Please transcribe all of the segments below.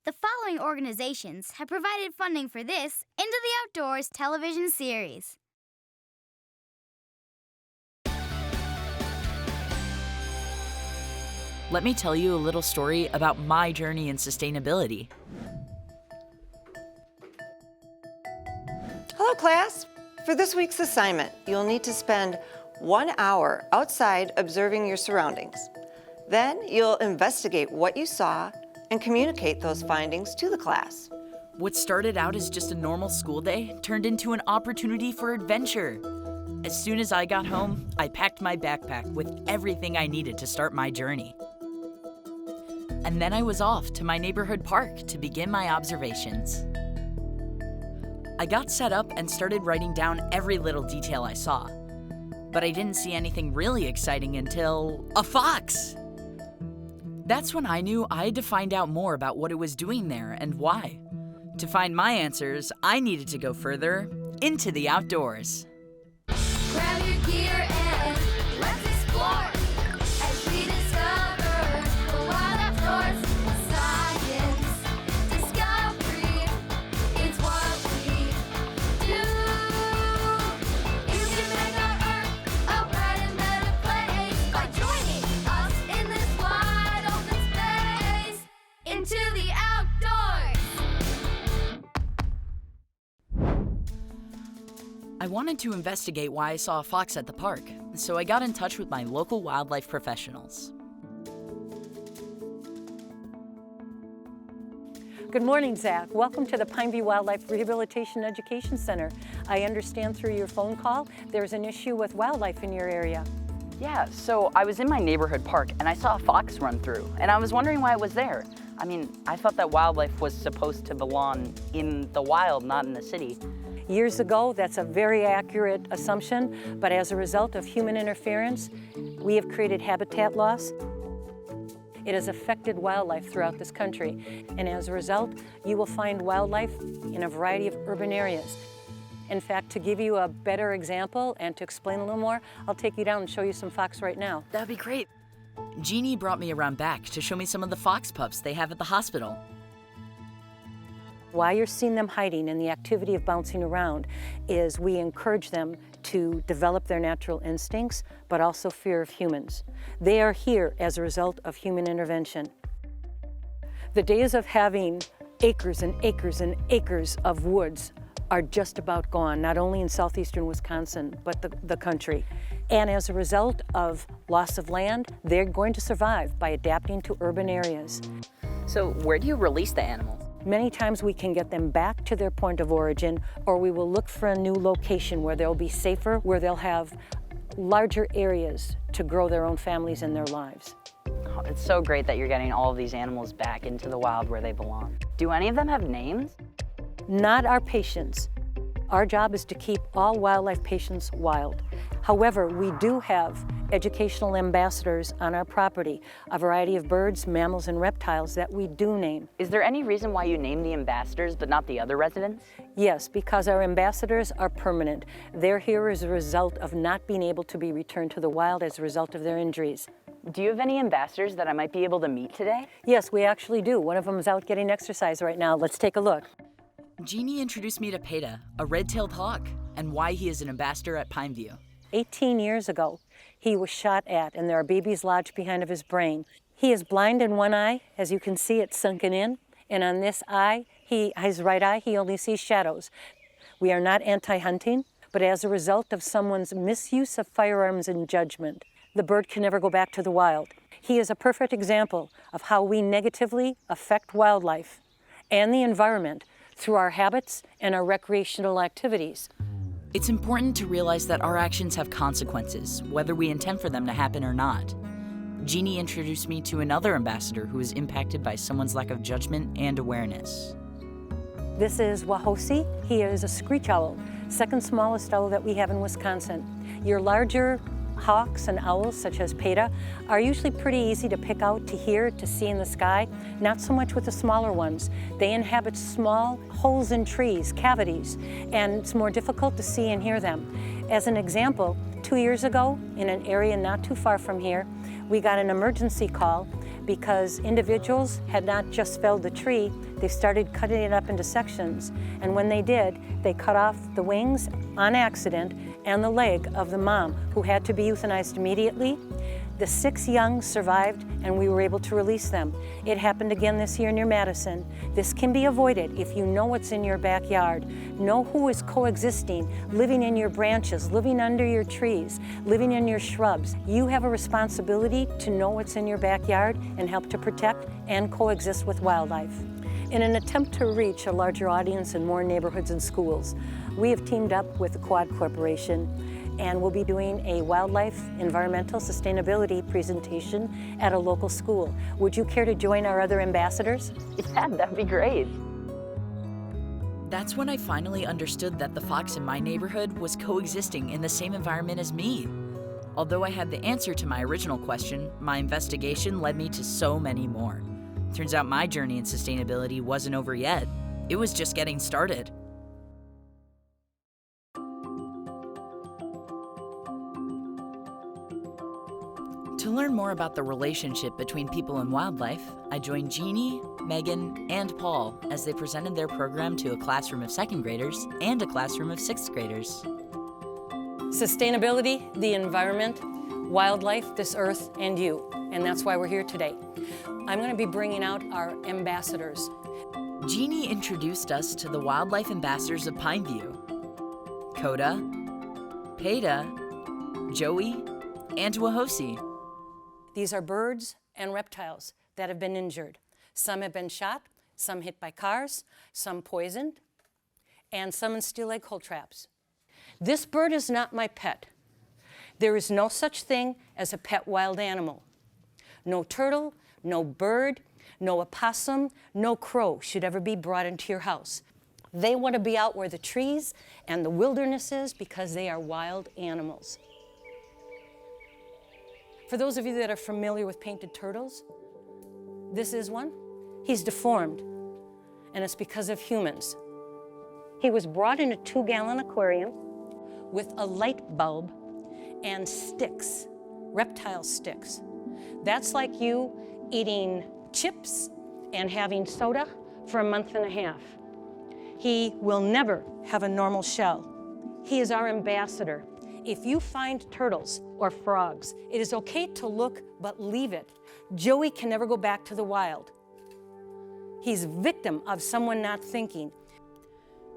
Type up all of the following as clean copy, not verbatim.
The following organizations have provided funding for this Into the Outdoors television series. Let me tell you a little story about my journey in sustainability. Hello, class. For this week's assignment, you'll need to spend 1 hour outside observing your surroundings. Then you'll investigate what you saw and communicate those findings to the class. What started out as just a normal school day turned into an opportunity for adventure. As soon as I got home, I packed my backpack with everything I needed to start my journey. And then I was off to my neighborhood park to begin my observations. I got set up and started writing down every little detail I saw. But I didn't see anything really exciting until a fox! That's when I knew I had to find out more about what it was doing there and why. To find my answers, I needed to go further into the outdoors. Grab your gear and let's explore as we discover the wild outdoors. Science, discovery, it's what we do. You can make our Earth a bright and better place by joining us in this wide open space. Into the outdoors. I wanted to investigate why I saw a fox at the park, so I got in touch with my local wildlife professionals. Good morning, Zach. Welcome to the Pineview Wildlife Rehabilitation Education Center. I understand through your phone call there's an issue with wildlife in your area. Yeah, so I was in my neighborhood park and I saw a fox run through, and I was wondering why it was there. I mean, I thought that wildlife was supposed to belong in the wild, not in the city. Years ago, that's a very accurate assumption, but as a result of human interference, we have created habitat loss. It has affected wildlife throughout this country, and as a result, you will find wildlife in a variety of urban areas. In fact, to give you a better example and to explain a little more, I'll take you down and show you some fox right now. That'd be great. Jeannie brought me around back to show me some of the fox pups they have at the hospital. Why you're seeing them hiding and the activity of bouncing around is we encourage them to develop their natural instincts, but also fear of humans. They are here as a result of human intervention. The days of having acres and acres and acres of woods are just about gone, not only in southeastern Wisconsin, but the country. And as a result of loss of land, they're going to survive by adapting to urban areas. So where do you release the animals? Many times we can get them back to their point of origin, or we will look for a new location where they'll be safer, where they'll have larger areas to grow their own families and their lives. Oh, it's so great that you're getting all of these animals back into the wild where they belong. Do any of them have names? Not our patients. Our job is to keep all wildlife patients wild. However, we do have educational ambassadors on our property, a variety of birds, mammals, and reptiles that we do name. Is there any reason why you name the ambassadors but not the other residents? Yes, because our ambassadors are permanent. They're here as a result of not being able to be returned to the wild as a result of their injuries. Do you have any ambassadors that I might be able to meet today? Yes, we actually do. One of them is out getting exercise right now. Let's take a look. Jeannie introduced me to Peta, a red-tailed hawk, and why he is an ambassador at Pineview. 18 years ago, he was shot at, and there are babies lodged behind of his brain. He is blind in one eye. As you can see, it's sunken in. And on this eye, his right eye, he only sees shadows. We are not anti-hunting, but as a result of someone's misuse of firearms in judgment, the bird can never go back to the wild. He is a perfect example of how we negatively affect wildlife and the environment through our habits and our recreational activities. It's important to realize that our actions have consequences, whether we intend for them to happen or not. Jeannie introduced me to another ambassador who is impacted by someone's lack of judgment and awareness. This is Wahosi. He is a screech owl, second smallest owl that we have in Wisconsin. Your larger hawks and owls, such as Peta, are usually pretty easy to pick out, to hear, to see in the sky. Not so much with the smaller ones. They inhabit small holes in trees, cavities, and it's more difficult to see and hear them. As an example, 2 years ago, in an area not too far from here, we got an emergency call because individuals had not just felled the tree, they started cutting it up into sections. And when they did, they cut off the wings on accident and the leg of the mom, who had to be euthanized immediately. The 6 young survived, and we were able to release them. It happened again this year near Madison. This can be avoided if you know what's in your backyard, know who is coexisting, living in your branches, living under your trees, living in your shrubs. You have a responsibility to know what's in your backyard and help to protect and coexist with wildlife. In an attempt to reach a larger audience in more neighborhoods and schools, we have teamed up with the Quad Corporation, and we'll be doing a wildlife environmental sustainability presentation at a local school. Would you care to join our other ambassadors? Yeah, that'd be great. That's when I finally understood that the fox in my neighborhood was coexisting in the same environment as me. Although I had the answer to my original question, my investigation led me to so many more. Turns out my journey in sustainability wasn't over yet. It was just getting started. To learn more about the relationship between people and wildlife, I joined Jeannie, Megan, and Paul as they presented their program to a classroom of 2nd graders and a classroom of 6th graders. Sustainability, the environment, wildlife, this earth, and you. And that's why we're here today. I'm going to be bringing out our ambassadors. Jeannie introduced us to the wildlife ambassadors of Pineview: Coda, Peta, Joey, and Wahosi. These are birds and reptiles that have been injured. Some have been shot, some hit by cars, some poisoned, and some in steel egg hole traps. This bird is not my pet. There is no such thing as a pet wild animal. No turtle, no bird, no opossum, no crow should ever be brought into your house. They want to be out where the trees and the wilderness is because they are wild animals. For those of you that are familiar with painted turtles, this is one. He's deformed, and it's because of humans. He was brought in a 2-gallon aquarium with a light bulb and sticks, reptile sticks. That's like you eating chips and having soda for a month and a half. He will never have a normal shell. He is our ambassador. If you find turtles or frogs, it is okay to look, but leave it. Joey can never go back to the wild. He's a victim of someone not thinking.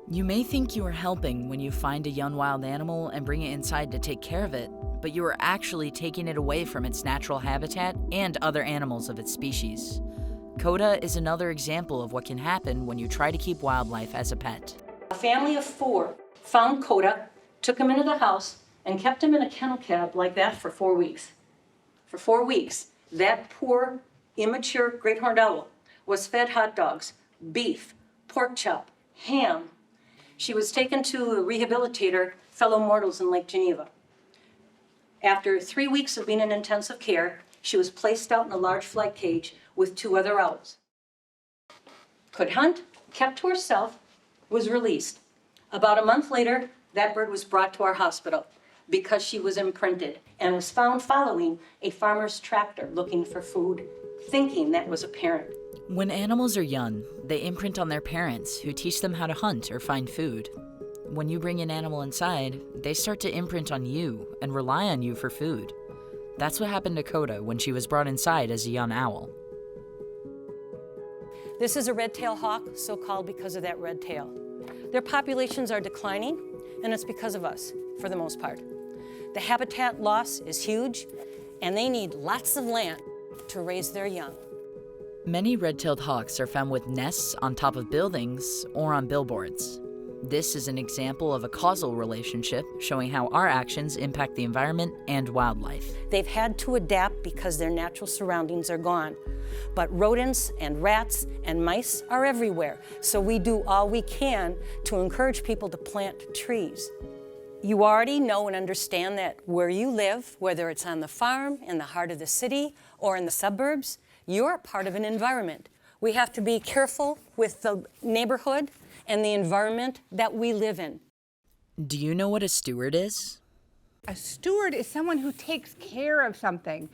You may think you are helping when you find a young wild animal and bring it inside to take care of it, but you are actually taking it away from its natural habitat and other animals of its species. Coda is another example of what can happen when you try to keep wildlife as a pet. A family of 4 found Coda, took him into the house, and kept him in a kennel cab like that for 4 weeks. For 4 weeks, that poor, immature great horned owl was fed hot dogs, beef, pork chop, ham. She was taken to a rehabilitator, fellow mortals in Lake Geneva. After 3 weeks of being in intensive care, she was placed out in a large flight cage with 2 other owls. Could hunt, kept to herself, was released. About a month later, that bird was brought to our hospital because she was imprinted and was found following a farmer's tractor looking for food, thinking that was a parent. When animals are young, they imprint on their parents, who teach them how to hunt or find food. When you bring an animal inside, they start to imprint on you and rely on you for food. That's what happened to Coda when she was brought inside as a young owl. This is a red-tailed hawk, so called because of that red tail. Their populations are declining, and it's because of us, for the most part. The habitat loss is huge, and they need lots of land to raise their young. Many red-tailed hawks are found with nests on top of buildings or on billboards. This is an example of a causal relationship showing how our actions impact the environment and wildlife. They've had to adapt because their natural surroundings are gone. But rodents and rats and mice are everywhere, so we do all we can to encourage people to plant trees. You already know and understand that where you live, whether it's on the farm, in the heart of the city, or in the suburbs, you're part of an environment. We have to be careful with the neighborhood and the environment that we live in. Do you know what a steward is? A steward is someone who takes care of something.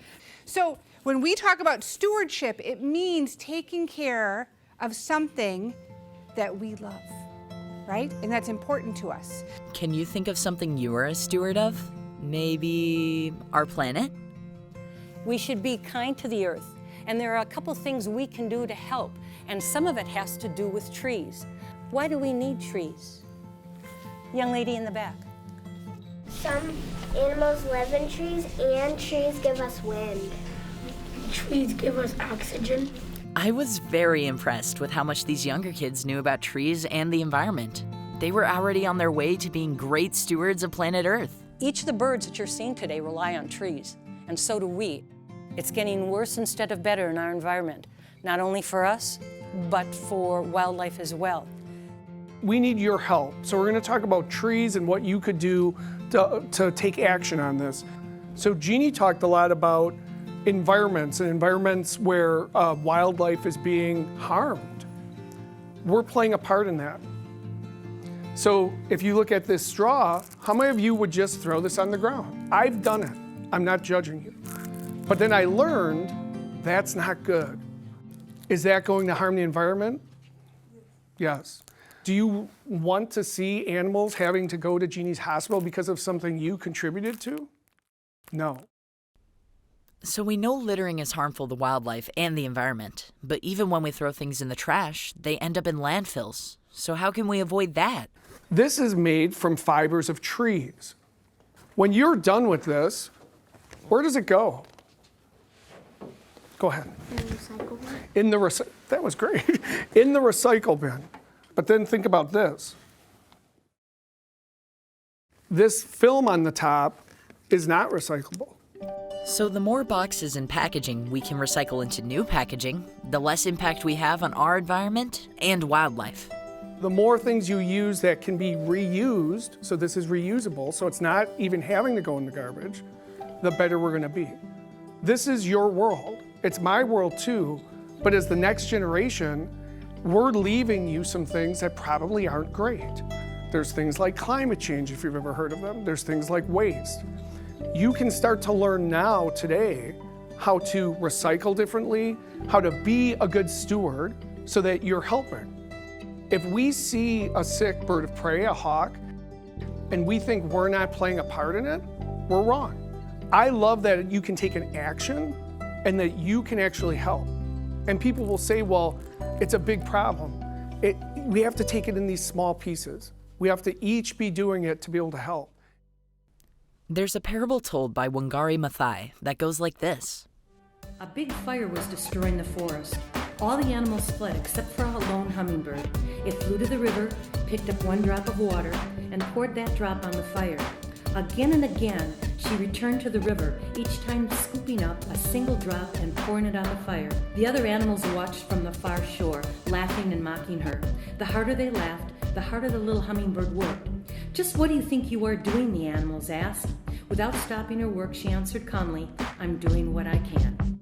So When we talk about stewardship, it means taking care of something that we love, right? And that's important to us. Can you think of something you are a steward of? Maybe our planet? We should be kind to the earth, and there are a couple things we can do to help, and some of it has to do with trees. Why do we need trees? Young lady in the back. Some animals live in trees, and trees give us wind. Trees give us oxygen. I was very impressed with how much these younger kids knew about trees and the environment. They were already on their way to being great stewards of planet Earth. Each of the birds that you're seeing today rely on trees, and so do we. It's getting worse instead of better in our environment, not only for us, but for wildlife as well. We need your help. So we're going to talk about trees and what you could do to take action on this. So Jeannie talked a lot about environments and environments where wildlife is being harmed. We're playing a part in that. So if you look at this straw, how many of you would just throw this on the ground? I've done it. I'm not judging you. But then I learned that's not good. Is that going to harm the environment? Yes. Do you want to see animals having to go to Jeannie's hospital because of something you contributed to? No. So we know littering is harmful to wildlife and the environment, but even when we throw things in the trash, they end up in landfills. So how can we avoid that? This is made from fibers of trees. When you're done with this, where does it go? Go ahead. In the recycle bin. In the that was great. In the recycle bin. But then think about this. This film on the top is not recyclable. So the more boxes and packaging we can recycle into new packaging, the less impact we have on our environment and wildlife. The more things you use that can be reused, so this is reusable, so it's not even having to go in the garbage, the better we're going to be. This is your world. It's my world too, but as the next generation, we're leaving you some things that probably aren't great. There's things like climate change, if you've ever heard of them. There's things like waste. You can start to learn now, today, how to recycle differently, how to be a good steward so that you're helping. If we see a sick bird of prey, a hawk, and we think we're not playing a part in it, we're wrong. I love that you can take an action and that you can actually help. And people will say, well, it's a big problem. We have to take it in these small pieces. We have to each be doing it to be able to help. There's a parable told by Wangari Maathai that goes like this. A big fire was destroying the forest. All the animals fled except for a lone hummingbird. It flew to the river, picked up one drop of water, and poured that drop on the fire. Again and again, she returned to the river, each time scooping up a single drop and pouring it on the fire. The other animals watched from the far shore, laughing and mocking her. The harder they laughed, the harder the little hummingbird worked. "Just what do you think you are doing?" the animals asked. Without stopping her work, she answered calmly, "I'm doing what I can."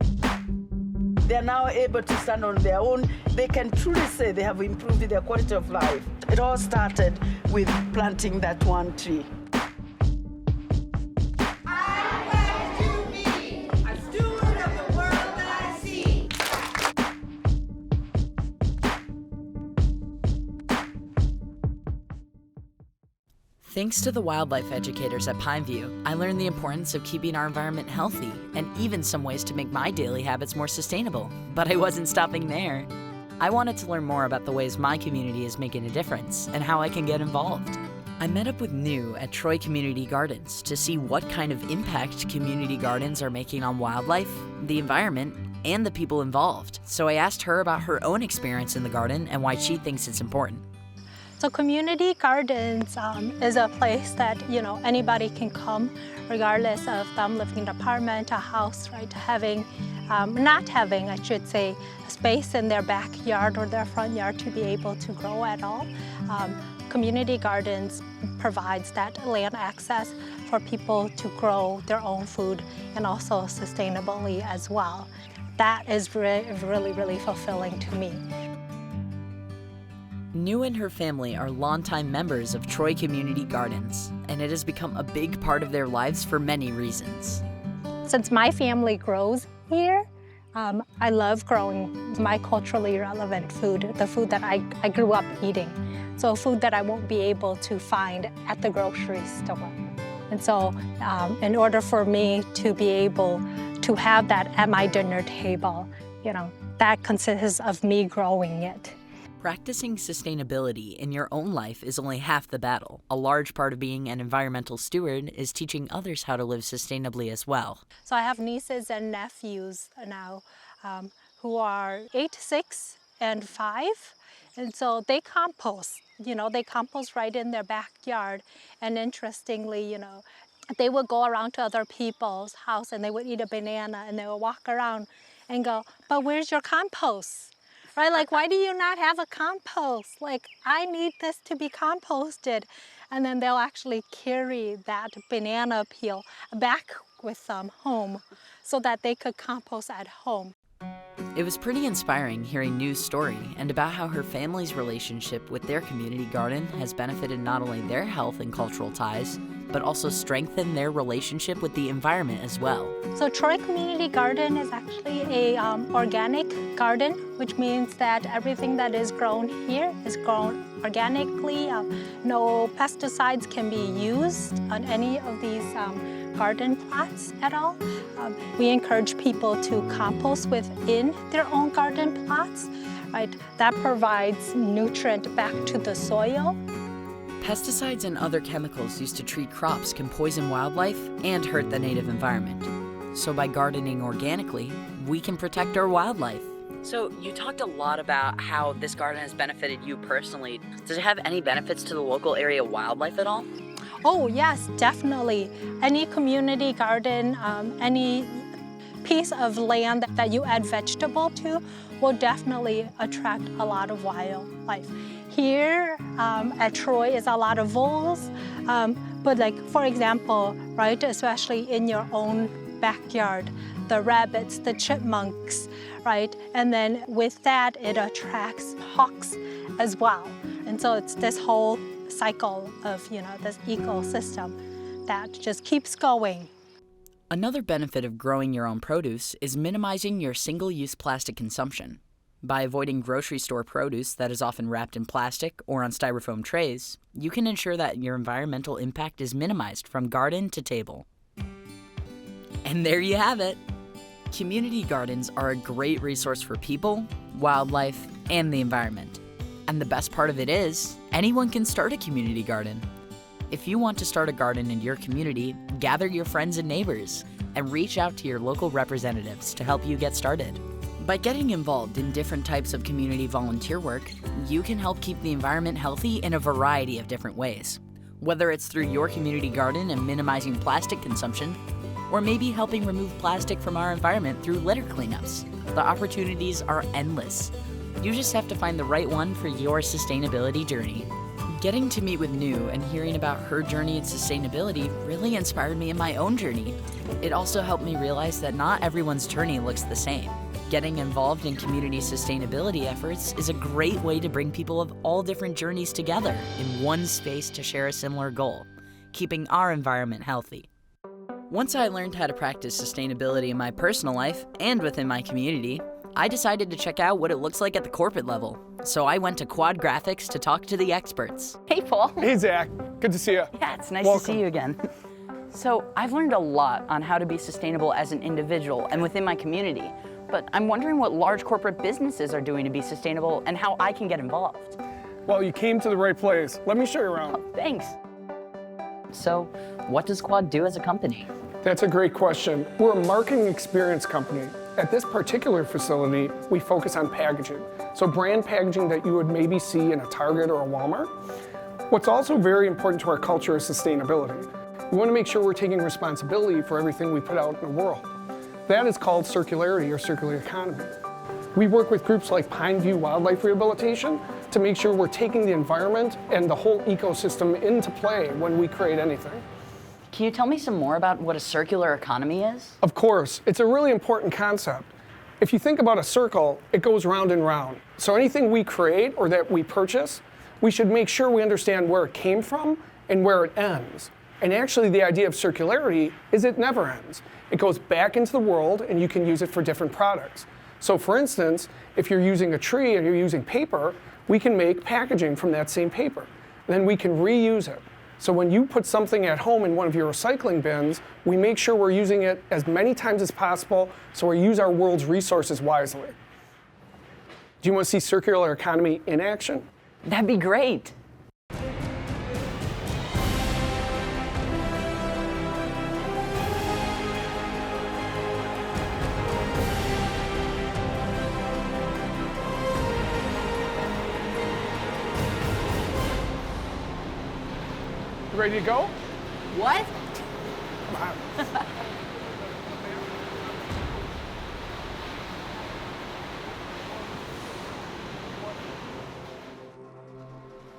They're now able to stand on their own. They can truly say they have improved their quality of life. It all started with planting that one tree. Thanks to the wildlife educators at Pineview, I learned the importance of keeping our environment healthy and even some ways to make my daily habits more sustainable. But I wasn't stopping there. I wanted to learn more about the ways my community is making a difference and how I can get involved. I met up with New at Troy Community Gardens to see what kind of impact community gardens are making on wildlife, the environment, and the people involved. So I asked her about her own experience in the garden and why she thinks it's important. So community gardens is a place that anybody can come, regardless of them living in an apartment, a house, right? Not having, I should say, a space in their backyard or their front yard to be able to grow at all. Community gardens provides that land access for people to grow their own food and also sustainably as well. That is really, really fulfilling to me. New and her family are longtime members of Troy Community Gardens, and it has become a big part of their lives for many reasons. Since my family grows here. I love growing my culturally relevant food, the food that I grew up eating. So food that I won't be able to find at the grocery store. And so in order for me to be able to have that at my dinner table, that consists of me growing it. Practicing sustainability in your own life is only half the battle. A large part of being an environmental steward is teaching others how to live sustainably as well. So I have nieces and nephews now who are 8, 6, and 5. And so they compost, they compost right in their backyard. And interestingly, they would go around to other people's house and they would eat a banana and they would walk around and go, but where's your compost? Right? Like, why do you not have a compost? Like, I need this to be composted. And then they'll actually carry that banana peel back with them home so that they could compost at home. It was pretty inspiring hearing Nu's story and about how her family's relationship with their community garden has benefited not only their health and cultural ties, but also strengthened their relationship with the environment as well. So Troy Community Garden is actually a organic garden, which means that everything that is grown here is grown organically. No pesticides can be used on any of these garden plots at all. We encourage people to compost within their own garden plots, right? That provides nutrient back to the soil. Pesticides and other chemicals used to treat crops can poison wildlife and hurt the native environment. So by gardening organically, we can protect our wildlife. So you talked a lot about how this garden has benefited you personally. Does it have any benefits to the local area wildlife at all? Oh yes, definitely. Any community garden, any piece of land that you add vegetable to will definitely attract a lot of wildlife. Here at Troy is a lot of voles, but like, for example, right, especially in your own backyard, the rabbits, the chipmunks, right? And then with that, it attracts hawks as well. And so it's this whole cycle of, this ecosystem that just keeps going. Another benefit of growing your own produce is minimizing your single-use plastic consumption. By avoiding grocery store produce that is often wrapped in plastic or on styrofoam trays, you can ensure that your environmental impact is minimized from garden to table. And there you have it. Community gardens are a great resource for people, wildlife, and the environment. And the best part of it is, anyone can start a community garden. If you want to start a garden in your community, gather your friends and neighbors and reach out to your local representatives to help you get started. By getting involved in different types of community volunteer work, you can help keep the environment healthy in a variety of different ways. Whether it's through your community garden and minimizing plastic consumption, or maybe helping remove plastic from our environment through litter cleanups, the opportunities are endless. You just have to find the right one for your sustainability journey. Getting to meet with Nu and hearing about her journey in sustainability really inspired me in my own journey. It also helped me realize that not everyone's journey looks the same. Getting involved in community sustainability efforts is a great way to bring people of all different journeys together in one space to share a similar goal, keeping our environment healthy. Once I learned how to practice sustainability in my personal life and within my community, I decided to check out what it looks like at the corporate level. So I went to Quad Graphics to talk to the experts. Hey, Paul. Hey, Zach. Good to see you. Yeah, it's nice Welcome. to see you again. So I've learned a lot on how to be sustainable as an individual and within my community. But I'm wondering what large corporate businesses are doing to be sustainable and how I can get involved. Well, you came to the right place. Let me show you around. Oh, thanks. So what does Quad do as a company? That's a great question. We're a marketing experience company. At this particular facility, we focus on packaging. So brand packaging that you would maybe see in a Target or a Walmart. What's also very important to our culture is sustainability. We want to make sure we're taking responsibility for everything we put out in the world. That is called circularity or circular economy. We work with groups like Pineview Wildlife Rehabilitation to make sure we're taking the environment and the whole ecosystem into play when we create anything. Can you tell me some more about what a circular economy is? Of course, it's a really important concept. If you think about a circle, it goes round and round. So anything we create or that we purchase, we should make sure we understand where it came from and where it ends. And actually, the idea of circularity is it never ends. It goes back into the world, and you can use it for different products. So for instance, if you're using a tree and you're using paper, we can make packaging from that same paper. And then we can reuse it. So when you put something at home in one of your recycling bins, we make sure we're using it as many times as possible, so we use our world's resources wisely. Do you want to see circular economy in action? That'd be great. Ready to go? What? Come on.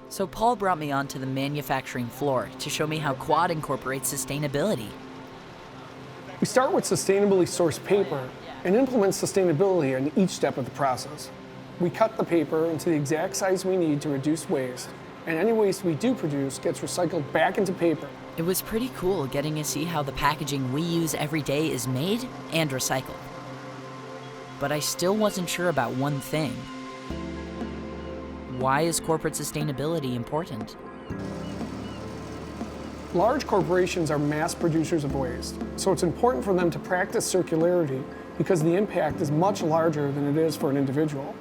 So Paul brought me onto the manufacturing floor to show me how Quad incorporates sustainability. We start with sustainably sourced paper and implement sustainability in each step of the process. We cut the paper into the exact size we need to reduce waste, and any waste we do produce gets recycled back into paper. It was pretty cool getting to see how the packaging we use every day is made and recycled. But I still wasn't sure about one thing. Why is corporate sustainability important? Large corporations are mass producers of waste, so it's important for them to practice circularity because the impact is much larger than it is for an individual.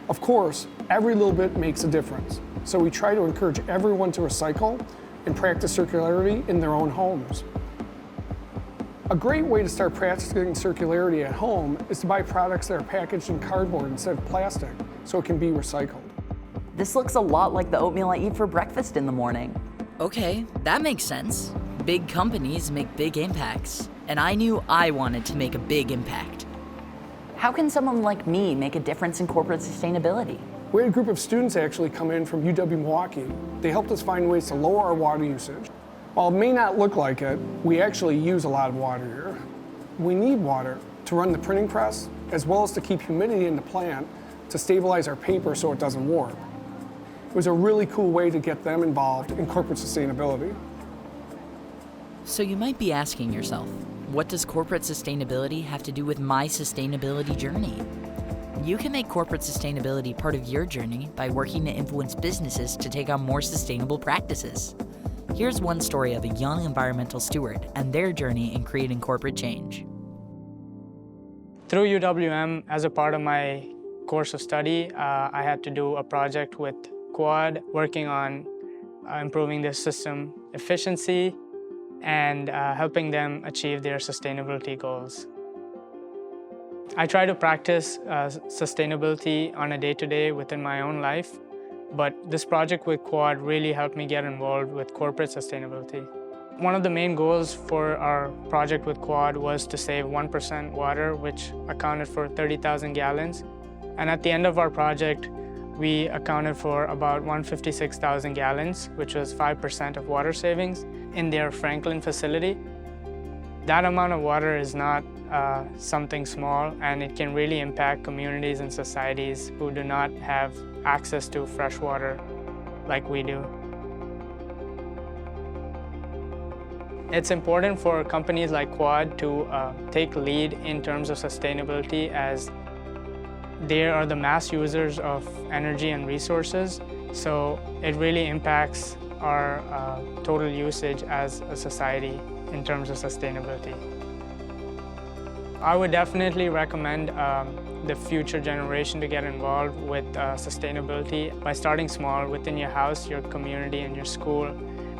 Of course, every little bit makes a difference, so we try to encourage everyone to recycle and practice circularity in their own homes. A great way to start practicing circularity at home is to buy products that are packaged in cardboard instead of plastic, so it can be recycled. This looks a lot like the oatmeal I eat for breakfast in the morning. Okay, that makes sense. Big companies make big impacts, and I knew I wanted to make a big impact. How can someone like me make a difference in corporate sustainability? We had a group of students actually come in from UW-Milwaukee. They helped us find ways to lower our water usage. While it may not look like it, we actually use a lot of water here. We need water to run the printing press, as well as to keep humidity in the plant to stabilize our paper so it doesn't warp. It was a really cool way to get them involved in corporate sustainability. So you might be asking yourself, what does corporate sustainability have to do with my sustainability journey? You can make corporate sustainability part of your journey by working to influence businesses to take on more sustainable practices. Here's one story of a young environmental steward and their journey in creating corporate change. Through UWM, as a part of my course of study, I had to do a project with Quad, working on improving their system efficiency and helping them achieve their sustainability goals. I try to practice sustainability on a day-to-day within my own life, but this project with Quad really helped me get involved with corporate sustainability. One of the main goals for our project with Quad was to save 1% water, which accounted for 30,000 gallons. And at the end of our project, we accounted for about 156,000 gallons, which was 5% of water savings in their Franklin facility. That amount of water is not something small, and it can really impact communities and societies who do not have access to fresh water like we do. It's important for companies like Quad to take lead in terms of sustainability, as they are the mass users of energy and resources, so it really impacts our total usage as a society in terms of sustainability. I would definitely recommend the future generation to get involved with sustainability by starting small within your house, your community, and your school,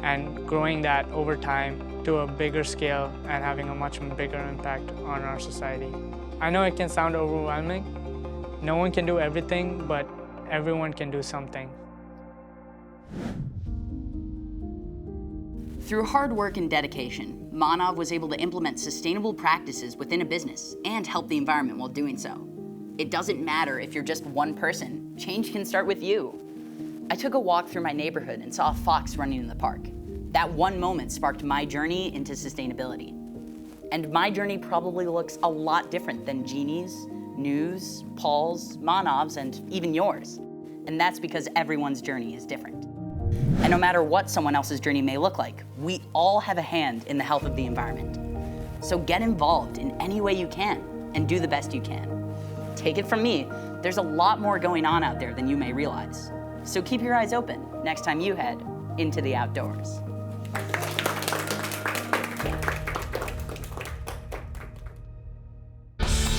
and growing that over time to a bigger scale and having a much bigger impact on our society. I know it can sound overwhelming. No one can do everything, but everyone can do something. Through hard work and dedication, Manav was able to implement sustainable practices within a business and help the environment while doing so. It doesn't matter if you're just one person, change can start with you. I took a walk through my neighborhood and saw a fox running in the park. That one moment sparked my journey into sustainability. And my journey probably looks a lot different than Jeannie's, New's, Paul's, Manav's, and even yours. And that's because everyone's journey is different. And no matter what someone else's journey may look like, we all have a hand in the health of the environment. So get involved in any way you can and do the best you can. Take it from me, there's a lot more going on out there than you may realize. So keep your eyes open next time you head into the outdoors.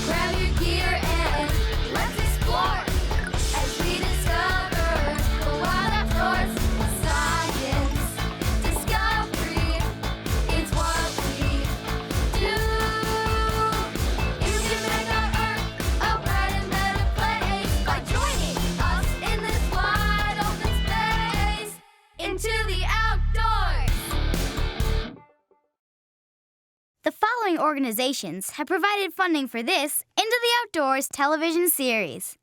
Grab your gear and let's explore as we discover the wild outdoors. Science, discovery, it's what we do. You can make our Earth a bright and better place by joining us in this wide open space into the outdoors. The following organizations have provided funding for this Into the Outdoors television series.